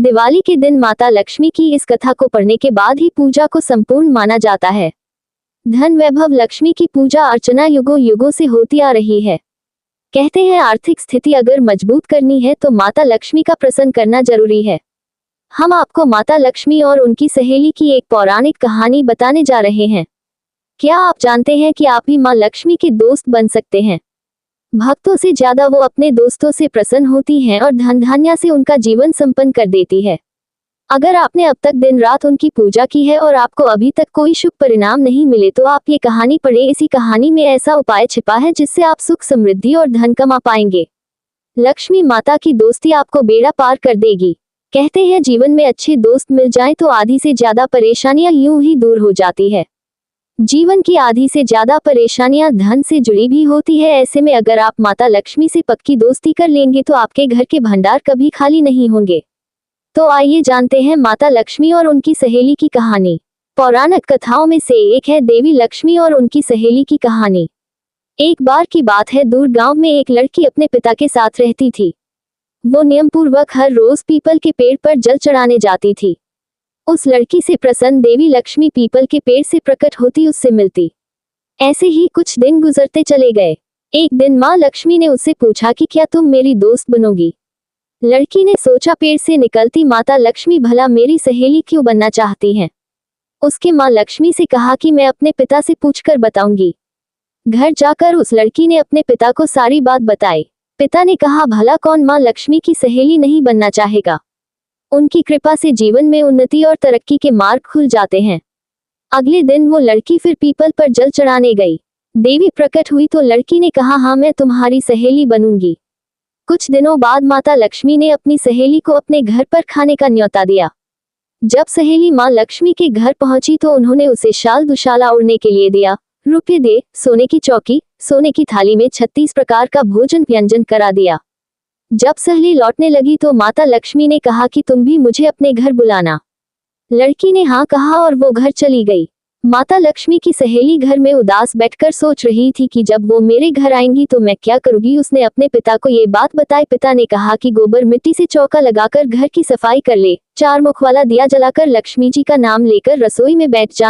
दिवाली के दिन माता लक्ष्मी की इस कथा को पढ़ने के बाद ही पूजा को संपूर्ण माना जाता है। धन वैभव लक्ष्मी की पूजा अर्चना युगों युगों से होती आ रही है। कहते हैं आर्थिक स्थिति अगर मजबूत करनी है तो माता लक्ष्मी का प्रसन्न करना जरूरी है। हम आपको माता लक्ष्मी और उनकी सहेली की एक पौराणिक कहानी बताने जा रहे हैं। क्या आप जानते हैं कि आप भी मां लक्ष्मी के दोस्त बन सकते हैं? भक्तों से ज्यादा वो अपने दोस्तों से प्रसन्न होती हैं और धन धान्य से उनका जीवन संपन्न कर देती है। अगर आपने अब तक दिन रात उनकी पूजा की है और आपको अभी तक कोई शुभ परिणाम नहीं मिले तो आप ये कहानी पढ़ें। इसी कहानी में ऐसा उपाय छिपा है जिससे आप सुख समृद्धि और धन कमा पाएंगे। लक्ष्मी माता की दोस्ती आपको बेड़ा पार कर देगी। कहते हैं जीवन में अच्छे दोस्त मिल जाएं तो आधी से ज्यादा परेशानियां यूं ही दूर हो जाती है। जीवन की आधी से ज्यादा परेशानियां धन से जुड़ी भी होती है। ऐसे में अगर आप माता लक्ष्मी से पक्की दोस्ती कर लेंगे तो आपके घर के भंडार कभी खाली नहीं होंगे। तो आइए जानते हैं माता लक्ष्मी और उनकी सहेली की कहानी। पौराणिक कथाओं में से एक है देवी लक्ष्मी और उनकी सहेली की कहानी। एक बार की बात है, दूर गांव में एक लड़की अपने पिता के साथ रहती थी। वो नियमपूर्वक हर रोज पीपल के पेड़ पर जल चढ़ाने जाती थी। उस लड़की से प्रसन्न देवी लक्ष्मी पीपल के पेड़ से प्रकट होती उससे मिलती। ऐसे ही कुछ दिन गुजरते चले गए। एक दिन माँ लक्ष्मी ने उससे पूछा कि क्या तुम मेरी दोस्त बनोगी? लड़की ने सोचा, पेड़ से निकलती माता लक्ष्मी भला मेरी सहेली क्यों बनना चाहती हैं? उसके माँ लक्ष्मी से कहा कि मैं अपने पिता से पूछकर बताऊंगी। घर जाकर उस लड़की ने अपने पिता को सारी बात बताई। पिता ने कहा, भला कौन माँ लक्ष्मी की सहेली नहीं बनना चाहेगा? उनकी कृपा से जीवन में उन्नति और तरक्की के मार्ग खुल जाते हैं। अगले दिन वो लड़की फिर पीपल पर जल चढ़ाने गई। देवी प्रकट हुई तो लड़की ने कहा, हाँ मैं तुम्हारी सहेली बनूंगी। कुछ दिनों बाद माता लक्ष्मी ने अपनी सहेली को अपने घर पर खाने का न्योता दिया। जब सहेली माँ लक्ष्मी के घर पहुंची तो उन्होंने उसे शाल दुशाला ओढ़ने के लिए दिया, रुपये दे, सोने की चौकी, सोने की थाली में 36 प्रकार का भोजन व्यंजन करा दिया। जब सहेली लौटने लगी तो माता लक्ष्मी ने कहा कि तुम भी मुझे अपने घर बुलाना। लड़की ने हाँ कहा और वो घर चली गई। माता लक्ष्मी की सहेली घर में उदास बैठकर सोच रही थी कि जब वो मेरे घर आएंगी तो मैं क्या करूंगी। उसने अपने पिता को ये बात बताई। पिता ने कहा कि गोबर मिट्टी से चौका लगाकर घर की सफाई कर ले, 4 मुख वाला दिया जलाकर लक्ष्मी जी का नाम लेकर रसोई में बैठ जाना।